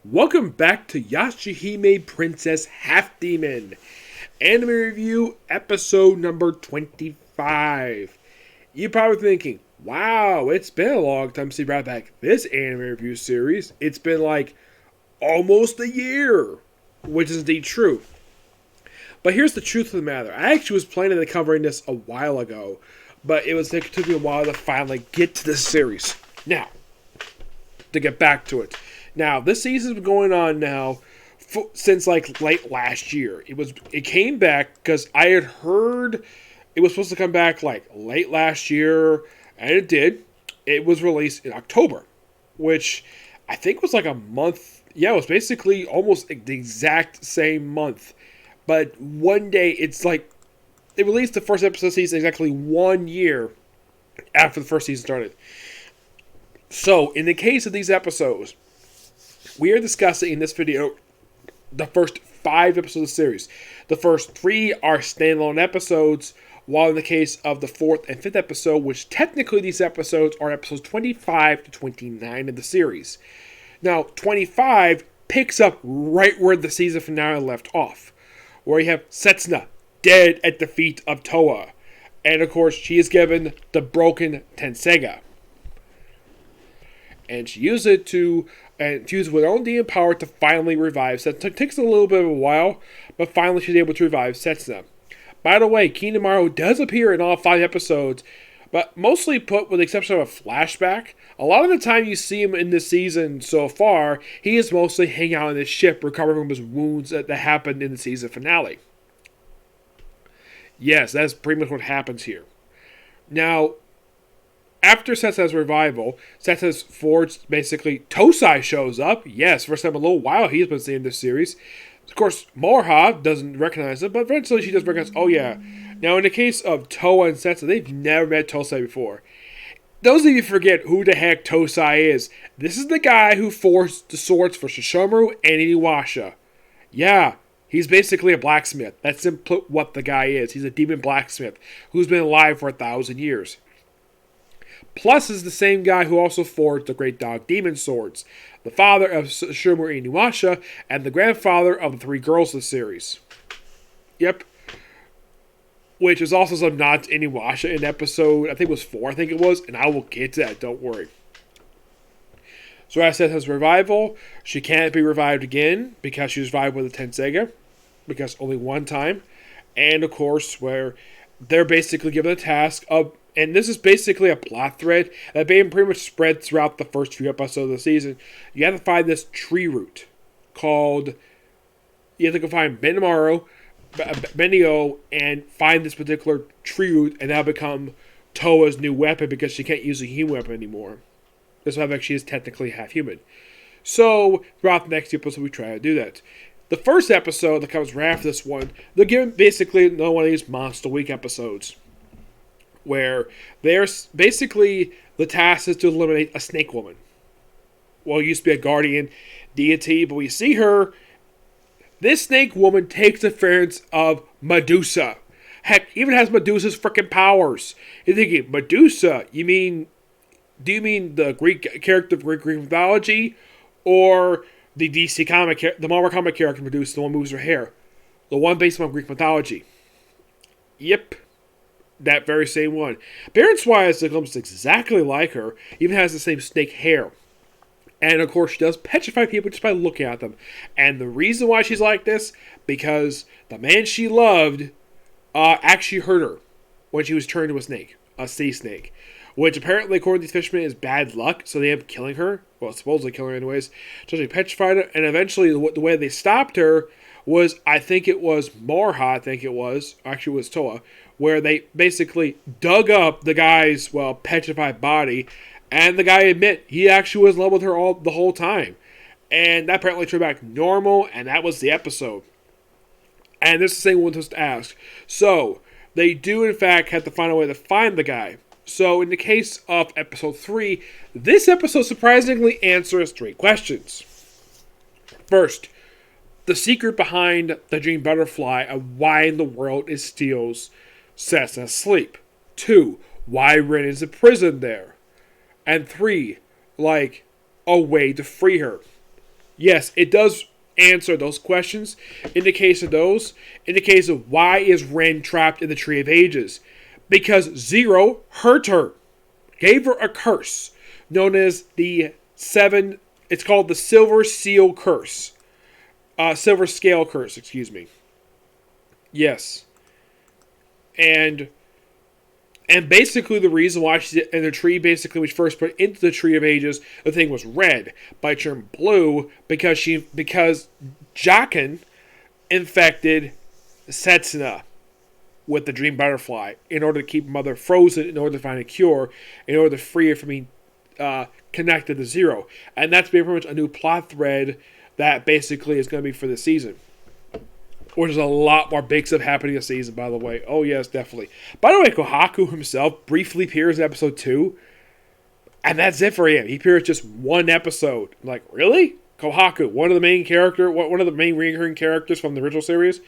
Welcome back to Yashahime Princess Half Demon Anime Review episode number 25. You're probably thinking, wow, it's been a long time since we brought back this anime review series. It's been like almost a year, which is indeed true. But here's the truth of the matter. I actually was planning on covering this a while ago, but it took me a while to finally get to this series. Now, to get back to it. Now, this season's been going on now since like late last year. It came back because I had heard it was supposed to come back like late last year, and it did. It was released in October, which I think was like a month. Yeah, it was basically almost the exact same month. But one day, it's like they released the first episode of the season exactly 1 year after the first season started. So, in the case of these episodes, we are discussing in this video the first 5 episodes of the series. The first 3 are standalone episodes, while in the case of the 4th and 5th episode, which technically these episodes are episodes 25 to 29 of the series. Now, 25 picks up right where the season finale left off, where you have Setsuna dead at the feet of Toa. And of course, she is given the broken Tenseiga. And she used it with her own demon power to finally revive Setsuna. It takes a little bit of a while, but finally she's able to revive Setsuna. By the way, Kinemaru does appear in all 5 episodes, but mostly put with the exception of a flashback. A lot of the time you see him in this season so far, he is mostly hanging out on his ship, recovering from his wounds that happened in the season finale. Yes, that's pretty much what happens here. Now, after Setsuna's revival, Setsuna's forged, basically, Tosai shows up. Yes, first time in a little while he's been seeing this series. Of course, Morha doesn't recognize him, but eventually she does recognize, oh yeah. Now, in the case of Toa and Setsuna, they've never met Tosai before. Those of you forget who the heck Tosai is. This is the guy who forged the swords for Sesshomaru and Inuyasha. Yeah, he's basically a blacksmith. That's simply what the guy is. He's a demon blacksmith who's been alive for 1,000 years. Plus is the same guy who also forged the Great Dog Demon Swords, the father of Sesshomaru and Inuyasha, and the grandfather of the 3 girls of the series. Yep. Which is also some nods to Inuyasha in episode, I think it was 4, and I will get to that, don't worry. So as I said, his revival, she can't be revived again because she was revived with a Tenseiga, because only one time. And of course, where they're basically given the task of, and this is basically a plot thread that being pretty much spread throughout the first few episodes of the season. You have to find this tree root called, you have to go find Benio, and find this particular tree root, and that'll become Toa's new weapon because she can't use a human weapon anymore. This fact she is technically half human. So, throughout the next episode, we try to do that. The first episode that comes right after this one, they're given basically another one of these Monster Week episodes, where they're basically, the task is to eliminate a snake woman. Well, it used to be a guardian deity, but we see her. This snake woman takes the appearance of Medusa. Heck, even has Medusa's freaking powers. You're thinking, Medusa? Do you mean the Greek character of Greek mythology, or the DC comic, the Marvel comic character Medusa, the one who moves her hair, the one based on Greek mythology? Yep, that very same one. Appearance-wise, it looks exactly like her. Even has the same snake hair. And of course, she does petrify people just by looking at them. And the reason why she's like this, because the man she loved actually hurt her when she was turned into a snake, a sea snake. Which apparently, according to these fishermen, is bad luck, so they end up killing her. Well, supposedly killing her anyways. So they petrified her, and eventually the way they stopped her was, I think it was Morha, actually it was Toa, where they basically dug up the guy's, petrified body. And the guy admit he actually was in love with her the whole time. And that apparently turned back normal, and that was the episode. And this is the thing we want us to ask. So, they do in fact have to find a way to find the guy. So, in the case of episode 3, this episode surprisingly answers 3 questions. First, the secret behind the dream butterfly and why in the world it steals Setsuna's sleep. 2, why Rin is in prison there. And 3, a way to free her. Yes, it does answer those questions. In the case of those, in the case of why is Ren trapped in the Tree of Ages? Because Zero hurt her, gave her a curse known as the seven. It's called the Silver Seal Curse. Silver Scale Curse, excuse me. Yes. And basically the reason why she's in the tree, basically when she first put into the Tree of Ages, the thing was red, but it turned blue because Jaken infected Setsuna with the Dream Butterfly in order to keep Mother frozen, in order to find a cure, in order to free her from being connected to Zero. And that's pretty much a new plot thread that basically is going to be for the season. Which is a lot more big stuff happening this season, by the way. Oh, yes, definitely. By the way, Kohaku himself briefly appears in episode 2. And that's it for him. He appears just one episode. I'm like, really? Kohaku, one of the main recurring characters from the original series.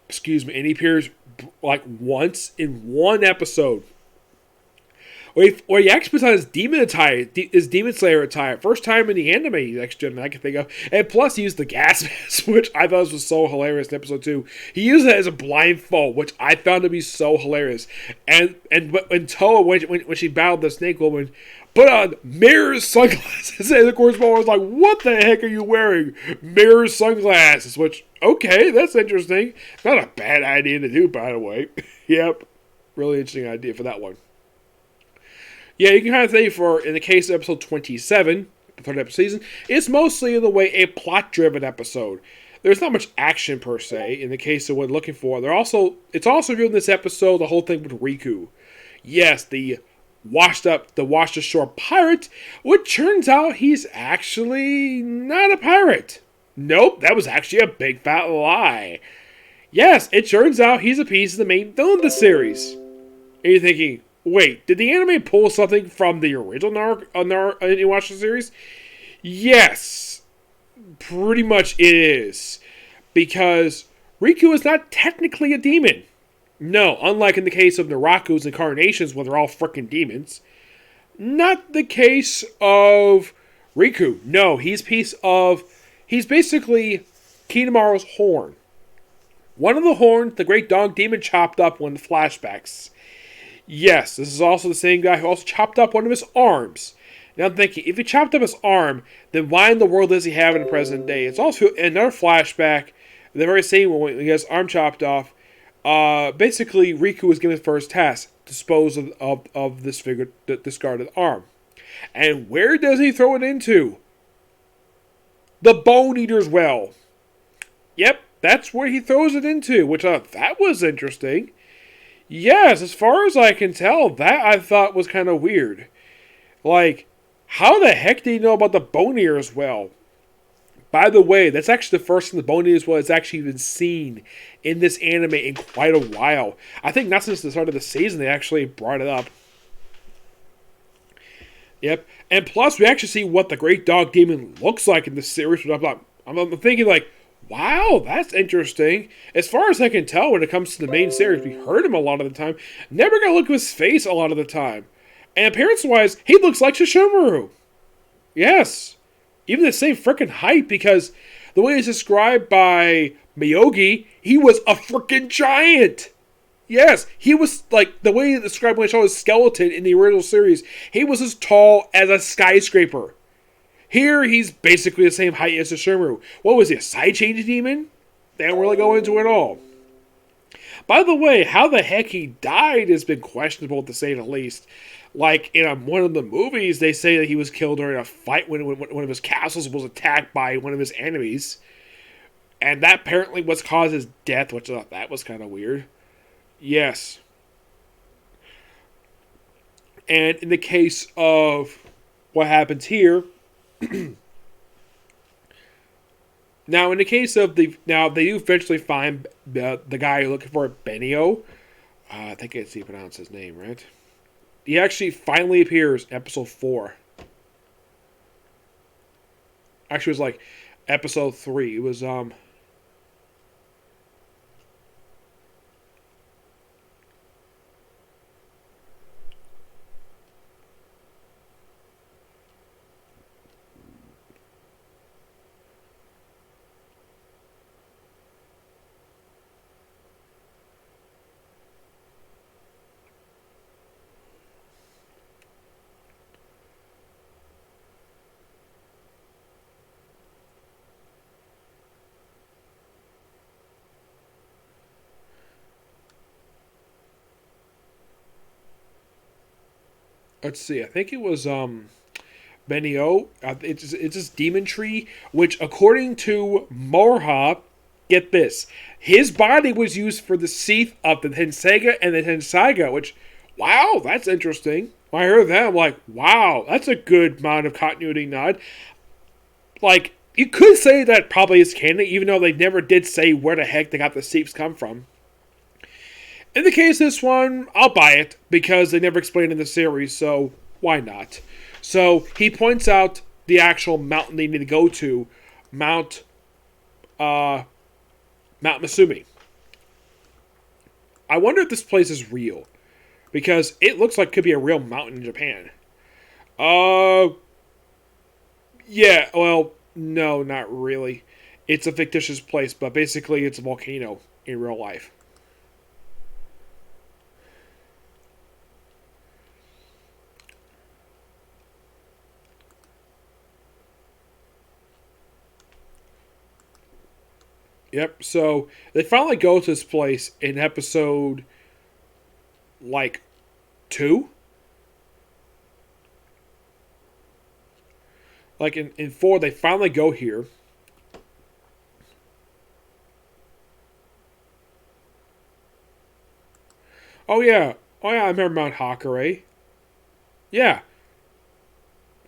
Excuse me. And he appears like once in one episode. Where he actually puts on his demon attire, his Demon Slayer attire. First time in the anime next gen I can think of. And plus he used the gas mask, which I thought was so hilarious in episode 2. He used it as a blindfold, which I found to be so hilarious. And when Toa, when she battled the Snake Woman, put on mirror sunglasses. And of course, Mo was like, what the heck are you wearing? Mirror sunglasses. Which, okay, that's interesting. Not a bad idea to do, by the way. Yep. Really interesting idea for that one. Yeah, you can kind of say in the case of episode 27, the third episode season, it's mostly in the way a plot-driven episode. There's not much action per se in the case of what we're looking for. It's also revealed in this episode the whole thing with Riku. Yes, the washed ashore pirate, which turns out he's actually not a pirate. Nope, that was actually a big fat lie. Yes, it turns out he's a piece of the main villain of the series. And you're thinking, wait, did the anime pull something from the original you watched the series? Yes. Pretty much it is. Because Riku is not technically a demon. No, unlike in the case of Naraku's incarnations where they're all freaking demons. Not the case of Riku. No, he's basically Kinamaru's horn. One of the horns the great dog demon chopped up one of the flashbacks. Yes, this is also the same guy who also chopped up one of his arms. Now I'm thinking, if he chopped up his arm, then why in the world does he have it in the present day? It's also another flashback, the very same one when he has his arm chopped off. Basically, Riku was given his first task, dispose of this discarded arm. And where does he throw it into? The Bone Eater's well. Yep, that's where he throws it into, which that was interesting. Yes, as far as I can tell, that I thought was kind of weird. Like, how the heck did he know about the Bone Eater as well? By the way, that's actually the first time the Bone Eater as well has actually been seen in this anime in quite a while. I think not since the start of the season they actually brought it up. Yep, and plus we actually see what the Great Dog Demon looks like in this series. I'm thinking like, wow, that's interesting. As far as I can tell, when it comes to the main series, we heard him a lot of the time. Never got to look at his face a lot of the time. And appearance-wise, he looks like Sesshomaru. Yes. Even the same freaking height, because the way it's described by Miyogi, he was a freaking giant. Yes, he was, like, the way he described when he showed his skeleton in the original series, he was as tall as a skyscraper. Here, he's basically the same height as the Sesshomaru. What was he, a side-changing demon? They don't really go into it at all. By the way, how the heck he died has been questionable, to say the least. Like, in one of the movies, they say that he was killed during a fight when one of his castles was attacked by one of his enemies. And that apparently was caused his death, which I thought that was kind of weird. Yes. And in the case of what happens here... Now, in the case of they do eventually find the guy you're looking for, Benio. I think I see pronounce his name, right? He actually finally appears in episode 4. Actually, it was like episode 3. It was let's see. I think it was Benio. It's this demon tree, which according to Morha, get this, his body was used for the seat of the Tenseiga and the Tensaiga, which, wow, that's interesting. When I heard that, I'm like, wow, that's a good amount of continuity nod. Like, you could say that probably is canon, even though they never did say where the heck they got the seeps come from. In the case of this one, I'll buy it, because they never explained in the series, so why not? So, he points out the actual mountain they need to go to, Mount Masumi. I wonder if this place is real, because it looks like it could be a real mountain in Japan. Yeah, well, no, not really. It's a fictitious place, but basically it's a volcano in real life. Yep, so they finally go to this place in episode, like, 2? Like, in 4, they finally go here. Oh, yeah. Oh, yeah, I remember Mount Hakare. Yeah.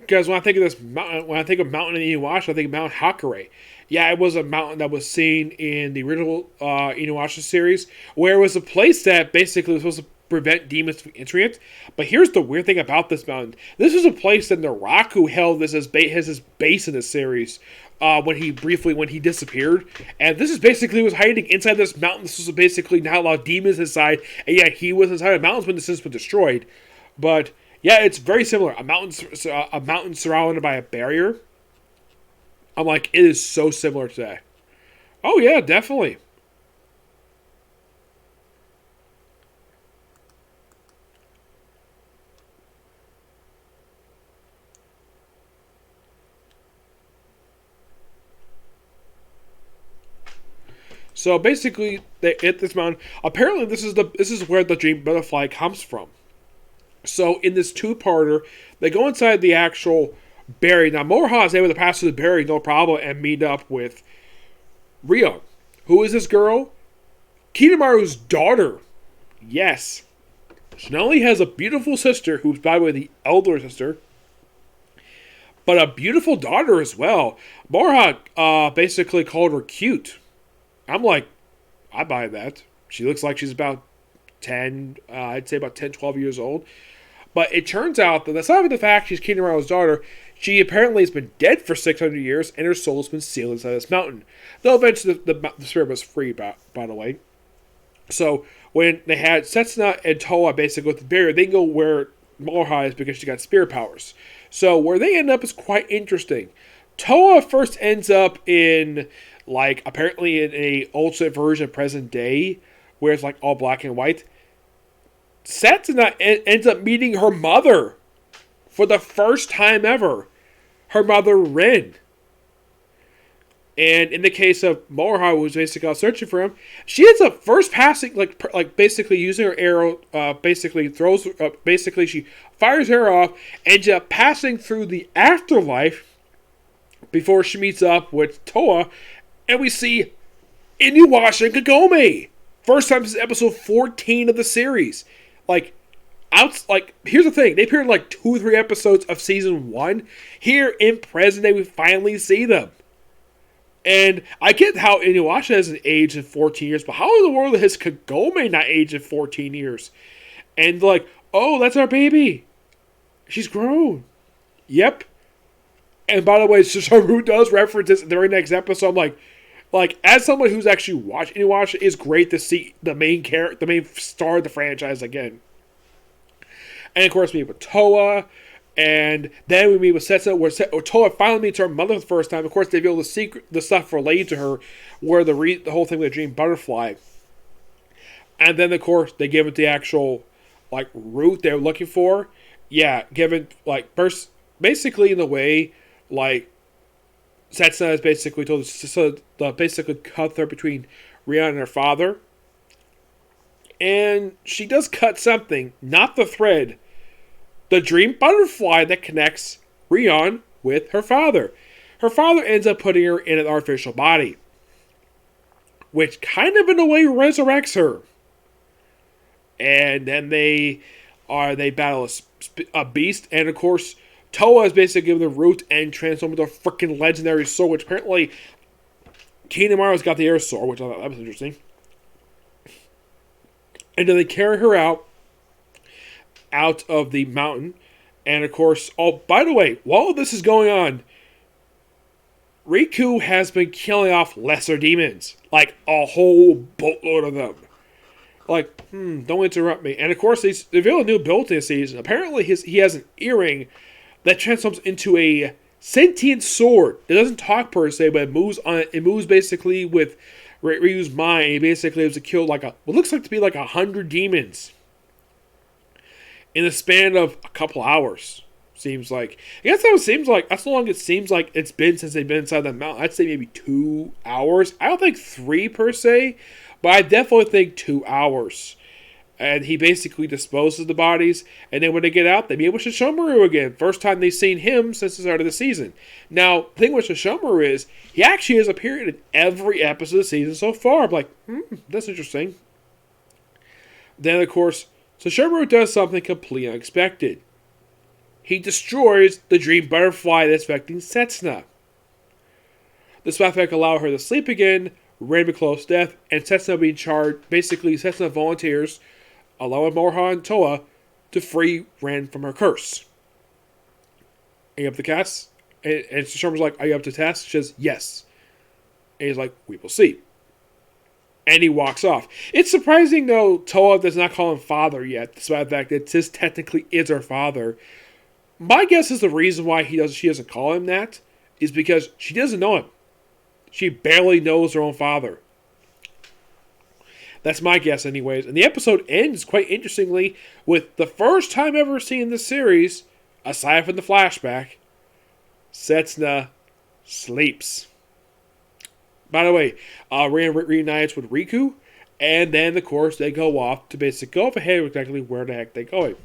Because when I think of this mountain, when I think of mountain in Inuyasha, I think of Mount Hakare. Yeah, it was a mountain that was seen in the original Inuyasha series, where it was a place that basically was supposed to prevent demons from entering it. But here's the weird thing about this mountain: this was a place that Naraku held as his base in the series when he disappeared, and this is basically was hiding inside this mountain. This was basically not allow demons inside, and yeah, he was inside the mountains when the system was destroyed. But yeah, it's very similar. A mountain surrounded by a barrier. I'm like, it is so similar to that. Oh yeah, definitely. So basically, they hit this mountain. Apparently, this is where the dream butterfly comes from. So in this two-parter, they go inside the actual berry. Now Morha is able to pass through the berry no problem and meet up with Rion. Who is this girl? Kidomaru's daughter. Yes. She not only has a beautiful sister, who's by the way the elder sister, but a beautiful daughter as well. Morha basically called her cute. I'm like, I buy that. She looks like she's about 10, I'd say about 10, 12 years old. But it turns out that aside from the fact she's Kidomaru's daughter, she apparently has been dead for 600 years, and her soul has been sealed inside this mountain. Though eventually the spirit was free, by the way. So when they had Setsuna and Toa basically with the barrier, they go where Morha is because she got spirit powers. So where they end up is quite interesting. Toa first ends up in, like, apparently in a alternate version of present day, where it's like all black and white. Setsuna ends up meeting her mother for the first time ever. Her mother, Rin. And in the case of Morha, who's basically out searching for him, she ends up first passing, like basically using her arrow, basically she fires her off, ends up passing through the afterlife before she meets up with Toa, and we see Inuyasha and Kagome. First time since episode 14 of the series. Here's the thing. They appeared in like 2 or 3 episodes of season 1. Here in present day, we finally see them. And I get how Inuyasha hasn't aged in 14 years, but how in the world has Kagome not aged in 14 years? And like, oh, that's our baby. She's grown. Yep. And by the way, Susaru does reference this in the very next episode. I'm like, as someone who's actually watched Inuyasha, it's great to see the main star of the franchise again. And of course, we meet with Toa, and then we meet with Setsu, where Toa finally meets her mother for the first time. Of course, they reveal the stuff related to her, where the whole thing with the dream butterfly. And then, of course, they give it the actual, like, route they're looking for. Yeah, given, like, basically in the way, like, Setsuna is basically told to basically cut her between Rion and her father. And she does cut something, not the thread, the dream butterfly that connects Rion with her father. Her father ends up putting her in an artificial body, which kind of in a way resurrects her. And then they battle a beast, and of course, Toa is basically given the root and transformed into a freaking legendary sword, which apparently Kinemaru's got the air sword, which I thought that was interesting. And then they carry her out of the mountain. And of course, oh, by the way, while this is going on, Riku has been killing off lesser demons. Like, a whole boatload of them. Like, don't interrupt me. And of course, they reveal a new ability this season. Apparently, he has an earring that transforms into a sentient sword. It doesn't talk per se, but it moves basically with Ryu's mind. He basically has to kill what looks like to be like 100 demons in the span of a couple hours. Seems like. I guess that seems like that's how long it seems like it's been since they've been inside the mountain. I'd say maybe 2 hours. I don't think 3 per se, but I definitely think 2 hours. And he basically disposes the bodies, and then when they get out, they meet with Sesshomaru again. First time they've seen him since the start of the season. Now, the thing with Sesshomaru is, he actually has appeared in every episode of the season so far. I'm like, that's interesting. Then, of course, Sesshomaru does something completely unexpected. He destroys the dream butterfly that's affecting Setsuna. This effect allows her to sleep again, randomly close death, and Setsuna being charged. Basically, Setsuna volunteers, allowing Moha and Toa to free Ren from her curse. Are you up to cast? And Sesshomaru's like, are you up to test? She says, yes. And he's like, we will see. And he walks off. It's surprising, though, Toa does not call him father yet, despite the fact that this technically is her father. My guess is the reason why she doesn't call him that is because she doesn't know him. She barely knows her own father. That's my guess anyways. And the episode ends, quite interestingly, with the first time ever seen in this series, aside from the flashback, Setsuna sleeps. By the way, Ren reunites with Riku, and then, of course, they go off to basically go off ahead with exactly where the heck they're going.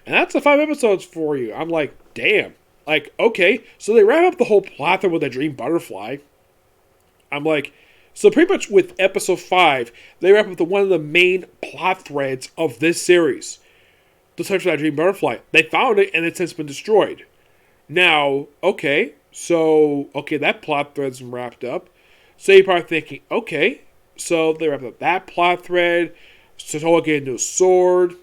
And that's the 5 episodes for you. I'm like, damn. Like, okay, so they wrap up the whole plot with a dream butterfly. I'm like, so pretty much with episode 5, they wrap up one of the main plot threads of this series. The search for that dream butterfly. They found it, and it's since been destroyed. Now, that plot thread's wrapped up. So you're probably thinking, okay, so they wrapped up that plot thread. Toa getting a new sword.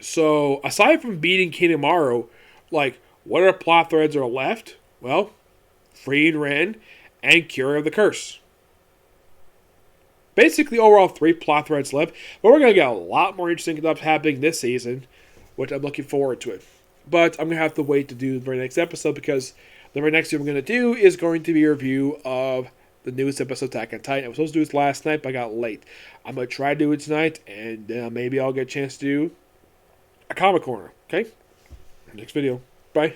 So, aside from beating Kinemaru, what are plot threads are left? Well, freeing Ren and curing of the curse. Basically, overall, 3 plot threads left. But we're going to get a lot more interesting stuff happening this season, which I'm looking forward to it. But I'm going to have to wait to do the very next episode, because the very next thing we're going to do is going to be a review of the newest episode of Attack on Titan. I was supposed to do this last night, but I got late. I'm going to try to do it tonight, and maybe I'll get a chance to do a comic corner. Okay? Next video. Bye.